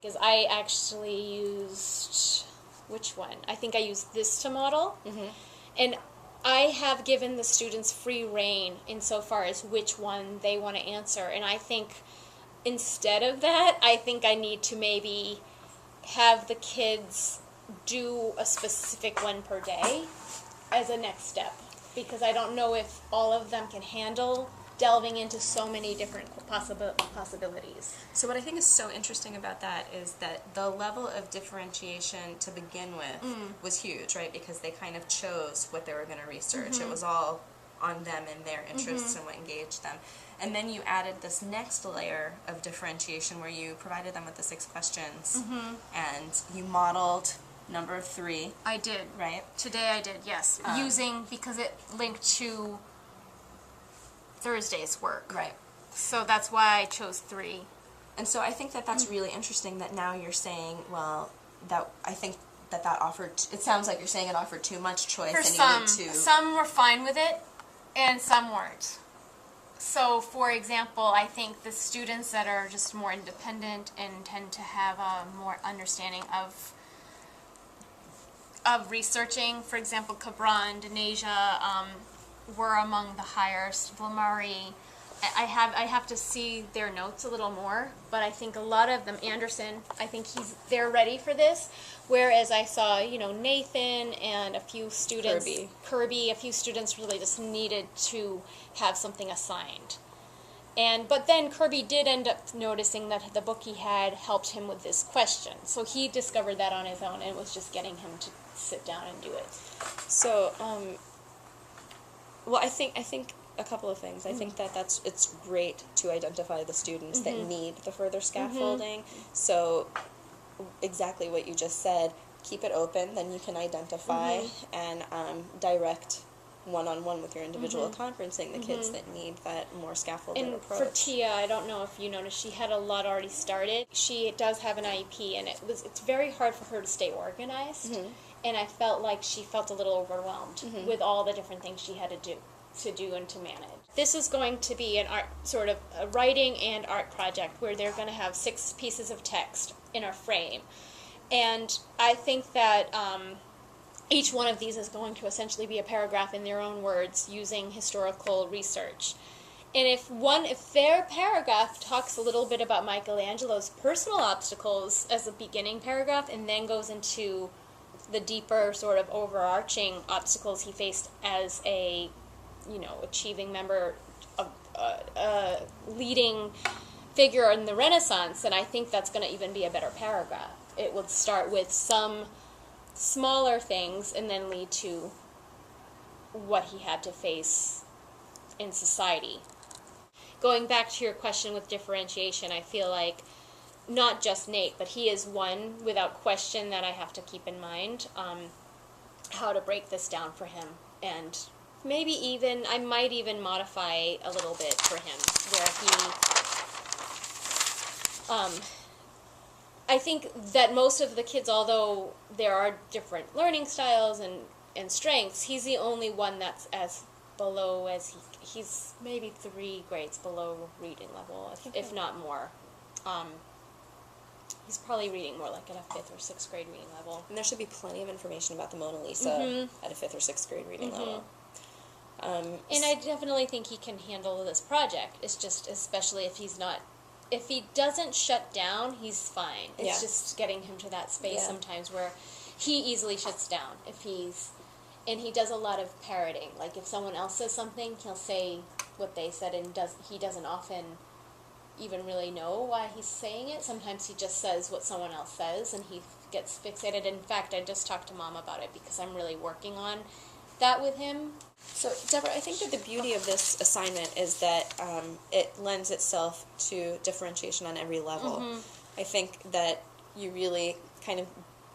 Because I actually used, which one? I think I used this to model. And I have given the students free rein insofar as which one they want to answer. And I think instead of that, I think I need to maybe have the kids do a specific one per day as a next step. Because I don't know if all of them can handle delving into so many different possibilities. So what I think is so interesting about that is that the level of differentiation to begin with was huge, right? Because they kind of chose what they were going to research. It was all on them and their interests and what engaged them. And then you added this next layer of differentiation where you provided them with the 6 questions and you modeled number 3. I did. Right? Today I did, yes. Using, because it linked to Thursday's work. Right. So that's why I chose 3. And so I think that that's really interesting that now you're saying, well, that I think that offered, it sounds like you're saying it offered too much choice. For and some, you need to... some were fine with it, and some weren't. So, for example, I think the students that are just more independent and tend to have a more understanding of researching, for example, Cabral and Denasia were among the highest. Vlamari, I have to see their notes a little more, but I think a lot of them, Anderson, I think they're ready for this. Whereas I saw, Nathan and a few students, Kirby, a few students really just needed to have something assigned. But then Kirby did end up noticing that the book he had helped him with this question. So he discovered that on his own, and it was just getting him to sit down and do it. So, well, I think a couple of things. I think that it's great to identify the students that need the further scaffolding. So, exactly what you just said, keep it open, then you can identify and direct one-on-one with your individual conferencing the kids that need that more scaffolded approach. For Tia, I don't know if you noticed, she had a lot already started. She does have an IEP, and it's very hard for her to stay organized. And I felt like she felt a little overwhelmed with all the different things she had to do and to manage. This is going to be an art, sort of a writing and art project where they're going to have 6 pieces of text in a frame. And I think that each one of these is going to essentially be a paragraph in their own words using historical research. And if their paragraph talks a little bit about Michelangelo's personal obstacles as a beginning paragraph and then goes into the deeper sort of overarching obstacles he faced as a, achieving member of leading figure in the Renaissance, then I think that's going to even be a better paragraph. It would start with some smaller things and then lead to what he had to face in society. Going back to your question with differentiation, I feel like not just Nate, but he is one without question that I have to keep in mind, how to break this down for him. And maybe even, I might even modify a little bit for him, where he, I think that most of the kids, although there are different learning styles and strengths, he's the only one that's as below as he's maybe 3 grades below reading level, if not more. He's probably reading more like at a 5th or 6th grade reading level. And there should be plenty of information about the Mona Lisa at a 5th or 6th grade reading level. And I definitely think he can handle this project. It's just, especially if he doesn't shut down, he's fine. It's just getting him to that space sometimes where he easily shuts down. And he does a lot of parroting. Like if someone else says something, he'll say what they said, and he doesn't often even really know why he's saying it. Sometimes he just says what someone else says, and he gets fixated. In fact, I just talked to Mom about it because I'm really working on that with him. So, Deborah, I think that the beauty of this assignment is that it lends itself to differentiation on every level. I think that you really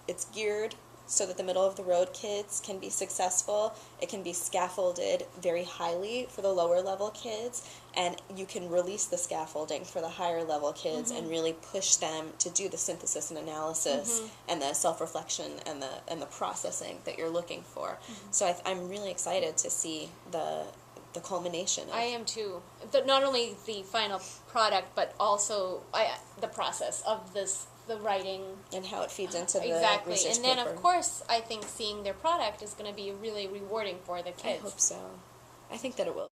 it's geared so that the middle-of-the-road kids can be successful. It can be scaffolded very highly for the lower-level kids, and you can release the scaffolding for the higher-level kids and really push them to do the synthesis and analysis and the self-reflection and the processing that you're looking for. So I'm really excited to see the the culmination of. I am too. Not only the final product, but also the process of the writing. And how it feeds into the Exactly. research And then, paper. of course, I think seeing their product is going to be really rewarding for the kids. I hope so. I think that it will.